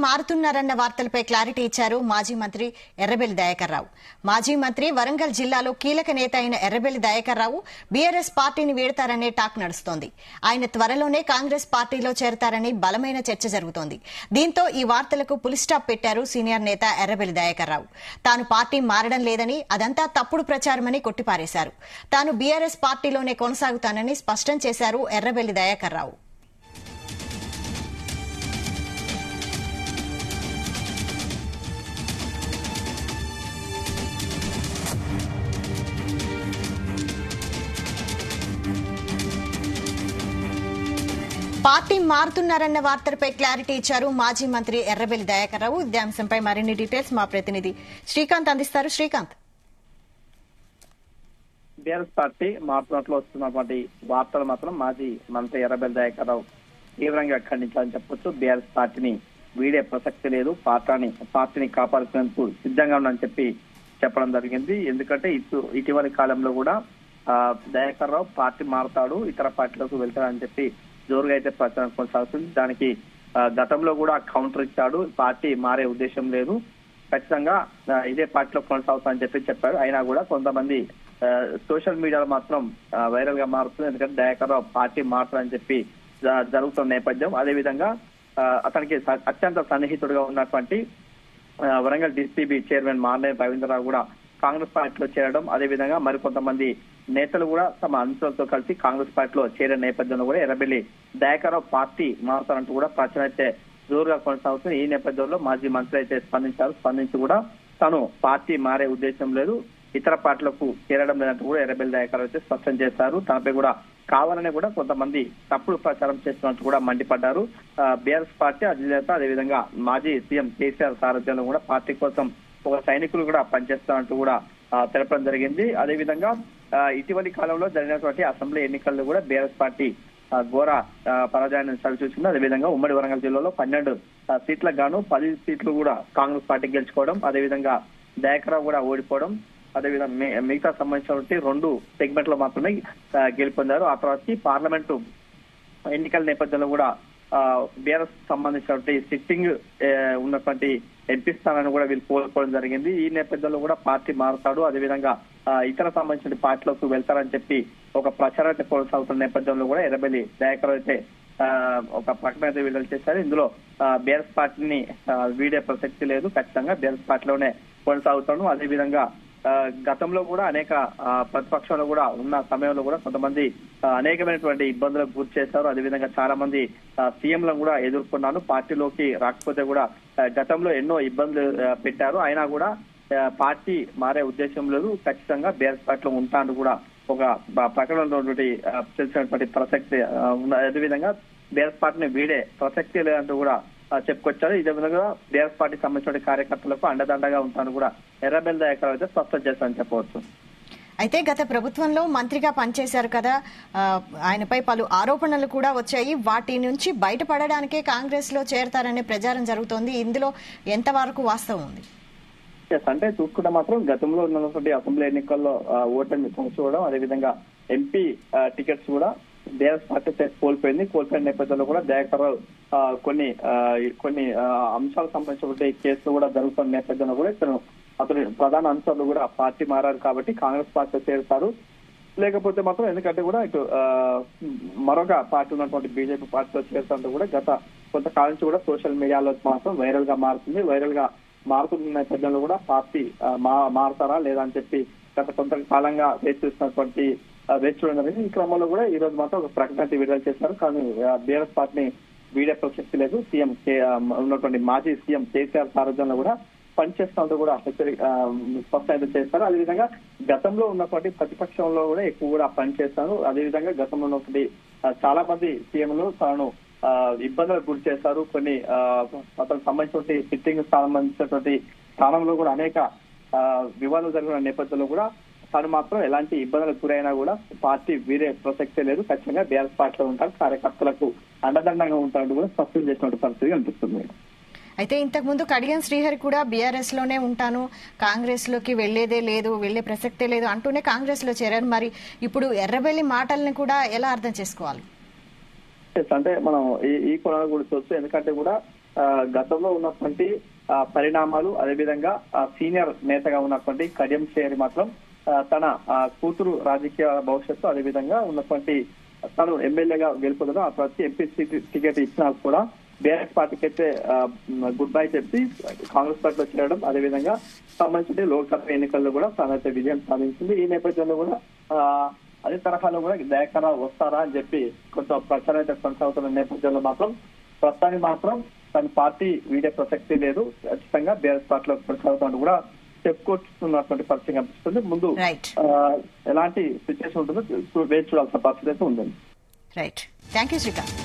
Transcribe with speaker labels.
Speaker 1: మారుతున్నారన్న వార్తలపై clarity ఇచ్చారు మాజీ మంత్రి ఎర్రబెల్లి దయాకర్ రావు. మాజీ మంత్రి వరంగల్ జిల్లాలో కీలక నేత అయిన ఎర్రబెల్లి దయాకర్ రావు బీఆర్ఎస్ పార్టీని వీడతారనే టాక్ నడుస్తోంది. ఆయన త్వరలోనే కాంగ్రెస్ పార్టీలో చేరతారని బలమైన చర్చ జరుగుతోంది. దీంతో ఈ వార్తలకు పులి స్టాప్ పెట్టారు సీనియర్ నేత ఎర్రబెల్లి దయాకర్ రావు. తాను పార్టీ మారడం లేదని, అదంతా తప్పుడు ప్రచారమని కొట్టిపారేశారు. తాను బీఆర్ఎస్ పార్టీలోనే కొనసాగుతానని స్పష్టం చేశారు ఎర్రబెల్లి దయాకర్ రావు. పార్టీ మారుతున్నారన్న వార్తలపై క్లారిటీ ఇచ్చారు మాజీ మంత్రి ఎర్రబెల్లి దయాకర్ రావు. ఇదే అంశంపై మరిన్ని డీటెయిల్స్ మా ప్రతినిధి శ్రీకాంత్ అందిస్తారు. శ్రీకాంత్,
Speaker 2: బీఆర్ఎస్ పార్టీ మారుతున్నట్లు వస్తున్నటువంటి వార్తలు మాత్రం మాజీ మంత్రి ఎర్రబెల్లి దయాకర్ రావు తీవ్రంగా ఖండించాలని చెప్పొచ్చు. బీఆర్ఎస్ పార్టీని వీడే ప్రసక్తి లేదు, పార్టీని కాపాడుకునేందుకు సిద్ధంగా ఉందని చెప్పడం జరిగింది. ఎందుకంటే ఇటీవలి కాలంలో కూడా దయాకర్ రావు పార్టీ మారుతాడు, ఇతర పార్టీలకు వెళ్తాడని చెప్పి జోరుగా అయితే ప్రచారం కొనసాగుతుంది. దానికి గతంలో కూడా కౌంటర్ ఇచ్చాడు. పార్టీ మారే ఉద్దేశం లేదు, ఖచ్చితంగా ఇదే పార్టీలో కొనసాగుతామని చెప్పారు. అయినా కూడా కొంతమంది సోషల్ మీడియాలో మాత్రం వైరల్ గా మారుతుంది. ఎందుకంటే దయాకర్ రావు పార్టీ మారుతారని చెప్పి జరుగుతున్న నేపథ్యం. అదేవిధంగా అతనికి అత్యంత సన్నిహితుడుగా ఉన్నటువంటి వరంగల్ డిసిబి చైర్మన్ మార్నేని రవీంద్రరావు కూడా కాంగ్రెస్ పార్టీలో చేరడం, అదేవిధంగా మరికొంతమంది నేతలు కూడా తమ అనుచరులతో కలిసి కాంగ్రెస్ పార్టీలో చేరిన నేపథ్యంలో కూడా ఎర్రబెల్లి దయాకర్ రావు పార్టీ మారుతారంటూ కూడా ప్రచారం అయితే జోరుగా కొనసాగుతుంది. ఈ నేపథ్యంలో మాజీ మంత్రి అయితే స్పందించి కూడా తాను పార్టీ మారే ఉద్దేశం లేదు, ఇతర పార్టీలకు చేరడం లేదంటూ కూడా ఎర్రబెల్లి దయాకర్ రావు అయితే స్పష్టం చేశారు. తనపై కూడా కావాలని కూడా కొంతమంది తప్పుడు ప్రచారం చేస్తున్నట్టు కూడా మండిపడ్డారు. బీఆర్ఎస్ పార్టీ అధినేత, అదేవిధంగా మాజీ సీఎం కేసీఆర్ సారథ్యంలో కూడా పార్టీ కోసం ఒక సైనికులు కూడా పనిచేస్తారంటూ కూడా తెలపడం జరిగింది. అదేవిధంగా ఇటీవలి కాలంలో జరిగినటువంటి అసెంబ్లీ ఎన్నికల్లో కూడా బీఆర్ఎస్ పార్టీ ఘోర పరాజయాన్ని చవిచూసింది. అదేవిధంగా ఉమ్మడి వరంగల్ జిల్లాలో 12 సీట్లకు గాను 10 సీట్లు కూడా కాంగ్రెస్ పార్టీ గెలుచుకోవడం, అదేవిధంగా దయాకర్ రావు కూడా ఓడిపోవడం, అదేవిధంగా మిగతా సంబంధించినటువంటి 2 సెగ్మెంట్ లో మాత్రమే గెలుపొందారు. ఆ తర్వాత పార్లమెంటు ఎన్నికల నేపథ్యంలో కూడా బీఆర్ఎస్ సంబంధించినటువంటి సిట్టింగ్ ఉన్నటువంటి ఎంపీ స్థానాన్ని కూడా వీళ్ళు కోల్పోవడం జరిగింది. ఈ నేపథ్యంలో కూడా పార్టీ మారుతాడు, అదేవిధంగా ఇతర సంబంధించిన పార్టీలకు వెళ్తారని చెప్పి ఒక ప్రచారం అయితే కొనసాగుతున్న నేపథ్యంలో కూడా ఎర్రబెల్లి దయాకర్ అయితే ఒక ప్రకటన అయితే విడుదల చేశారు. ఇందులో బీఆర్ఎస్ పార్టీని వీడే ప్రసక్తి లేదు, ఖచ్చితంగా బీఆర్ఎస్ పార్టీలోనే కొనసాగుతాను. అదేవిధంగా గతంలో కూడా అనేక ప్రతిపక్షంలో కూడా ఉన్న సమయంలో కూడా కొంతమంది అనేకమైనటువంటి ఇబ్బందులకు గురి చేశారు. అదేవిధంగా చాలా మంది సీఎంలను కూడా ఎదుర్కొన్నాను, పార్టీలోకి రాకపోతే కూడా గతంలో ఎన్నో ఇబ్బందులు పెట్టారు. అయినా కూడా పార్టీ మారే ఉద్దేశం లేదు, ఖచ్చితంగా బీఆర్ఎస్ పార్టీలో ఉంటాను కూడా ఒక ప్రకటనలో తెలిసినటువంటి ప్రసక్తి ఉన్న. అదేవిధంగా బీఆర్ఎస్ పార్టీని వీడే ప్రసక్తి లేదంటూ కూడా చెప్పుకొచ్చారు. ఇదే విధంగా బీఆర్ఎస్ పార్టీ సంబంధించిన కార్యకర్తలకు అండదండగా ఉంటాను కూడా ఎర్రబెల్లి దయాకర్ రావు అయితే స్పష్టం చేస్తారని చెప్పవచ్చు.
Speaker 1: అయితే గత ప్రభుత్వంలో మంత్రిగా పనిచేశారు కదా, ఆయనపై పలు ఆరోపణలు కూడా వచ్చాయి. వాటి నుంచి బయటపడడానికే కాంగ్రెస్ లో చేరతారనే ప్రచారం జరుగుతోంది. ఇందులో ఎంతవరకు వాస్తవం ఉంది?
Speaker 2: అంటే చూసుకుంటే మాత్రం గతంలో ఉన్నటువంటి అసెంబ్లీ ఎన్నికల్లో ఓటమి చూడడం, అదేవిధంగా ఎంపీ టికెట్స్ కూడా బీఆర్ఎస్ పార్టీ కోల్పోయిన నేపథ్యంలో కూడా దయాకర్ రావు కొన్ని అంశాలకు సంబంధించిన కేసులు కూడా జరుగుతున్న నేపథ్యంలో కూడా అతని ప్రధాన అంశాలు కూడా పార్టీ మారారు కాబట్టి కాంగ్రెస్ పార్టీలో చేరుతారు. లేకపోతే మాత్రం ఎందుకంటే కూడా ఇటు మరొక పార్టీ ఉన్నటువంటి బీజేపీ పార్టీలో చేరుతారంటూ కూడా గత కొంతకాలం నుంచి కూడా సోషల్ మీడియాలో మాత్రం వైరల్ గా మారుతున్న నేపథ్యంలో కూడా పార్టీ మారుతారా లేదా అని చెప్పి గత కొంతకాలంగా వేచి చూడడం జరిగింది. ఈ క్రమంలో కూడా ఈ రోజు మాత్రం ఒక ప్రకటన విడుదల చేశారు. కానీ బీఆర్ఎస్ పార్టీని వీడే ప్రసక్తి లేదు, ఉన్నటువంటి మాజీ సీఎం కేసీఆర్ సారథ్యంలో కూడా పనిచేస్తున్నట్టు కూడా స్పష్టం చేస్తారు. అదేవిధంగా గతంలో ఉన్నటువంటి ప్రతిపక్షంలో కూడా ఎక్కువ కూడా పనిచేస్తారు. అదేవిధంగా గతంలో ఉన్నటువంటి చాలా మంది సీఎంలు తాను ఇబ్బందులకు గురి చేశారు. కొన్ని అతనికి సంబంధించిన సిట్టింగ్ సంబంధించినటువంటి స్థానంలో కూడా అనేక వివాదాలు జరిగిన నేపథ్యంలో కూడా తాను మాత్రం ఎలాంటి ఇబ్బందులకు గురైనా కూడా పార్టీ వీరే ప్రసక్తే లేదు, ఖచ్చితంగా బీఆర్ఎస్ పార్టీలో ఉంటారు, కార్యకర్తలకు అండదండంగా ఉంటారంటూ కూడా స్పష్టం చేసినట్టు పరిస్థితి కనిపిస్తుంది.
Speaker 1: అయితే ఇంతకు ముందు కడియం శ్రీహరి కూడా బీఆర్ఎస్ లోనే ఉంటాను, కాంగ్రెస్ లోకి వెళ్లేదే లేదు, వెళ్లే ప్రసక్తే లేదు అంటూనే కాంగ్రెస్ లో చేరారు. మరి ఇప్పుడు ఎర్రబెల్లి మాటల్ని కూడా ఎలా అర్థం చేసుకోవాలి?
Speaker 2: అంటే మనం ఈ కోణాలు కూడా చూస్తే, ఎందుకంటే కూడా గతంలో ఉన్నటువంటి పరిణామాలు, అదేవిధంగా సీనియర్ నేతగా ఉన్నటువంటి కడియం శ్రేయర్ మాత్రం తన కూతురు రాజకీయ భవిష్యత్తు, అదేవిధంగా ఉన్నటువంటి తను ఎమ్మెల్యేగా గెలుపొందడం, ఆ తర్వాత ఎంపీ టికెట్ ఇచ్చినా కూడా బీఆర్ఎస్ పార్టీకి అయితే గుడ్ బై చెప్పి కాంగ్రెస్ పార్టీలో చేరడం, అదేవిధంగా సంబంధించిన లోక్సభ ఎన్నికల్లో కూడా తనైతే విజయం సాధించింది. ఈ నేపథ్యంలో కూడా అదే తరహాలో కూడా దయాకర్ రావు వస్తారా అని చెప్పి కొంచెం ప్రచారం అయితే కొనసాగుతున్న నేపథ్యంలో మాత్రం ప్రస్తుతానికి మాత్రం తన పార్టీ వీడే ప్రసక్తి లేదు, ఖచ్చితంగా బీఆర్ఎస్ పార్టీలో కొనసాగుతాను కూడా చెప్పుకొస్తున్నటువంటి పరిస్థితి కనిపిస్తుంది. ముందు ఎలాంటి సిచ్యువేషన్ ఉంటుందో వేచి చూడాల్సిన పరిస్థితి అయితే ఉందండి.
Speaker 1: Right, thank you Srikanth.